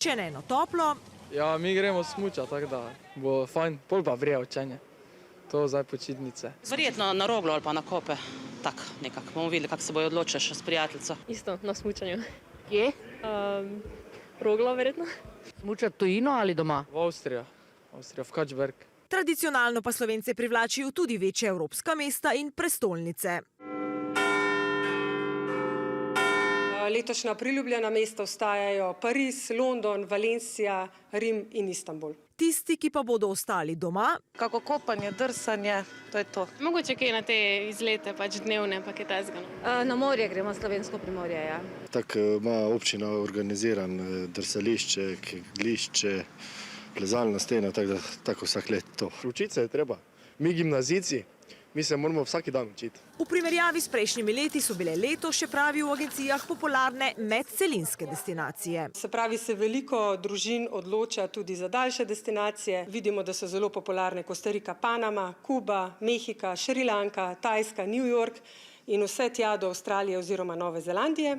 Če ne eno toplo, Ja, mi gremo smučat, tako da bo fajn, pol pa vrije učenje. To zdaj počitnice. Verjetno na Roglo ali pa na Kope. Tak nekako. Bomo videli, kako se bojo odločili še s prijateljico. Isto, na smučanju. Kje? Roglo, verjetno. Smučati tujino ali doma? V Avstrija, v Kačberg. tradicionalno pa Slovence privlačijo tudi večje evropska mesta in prestolnice. Letošnja priljubljena mesta ostajajo Pariz, London, Valencija, Rim in Istanbul. Tisti, ki pa bodo ostali doma, Kako kopanje, drsanje, to je to. Mogoče kaj na te izlete, pač dnevne, pa kaj tazgano. Na morje gremo, slovensko primorje, ja. Tako ima občina organiziran drsališče, kegljišče, plezalna stena, tako vsak let to. Učiti se je treba. Mi gimnazijci, mi se moramo vsak dan učiti. V primerjavi s prejšnjimi leti so bile letos, še pravi v agencijah, popularne medcelinske destinacije. Se pravi, se veliko družin odloča tudi za daljše destinacije. Vidimo, da so zelo popularne Kostarika, Panama, Kuba, Mehika, Šrilanka, Tajska, New York in vse tja do Avstralije oziroma Nove Zelandije.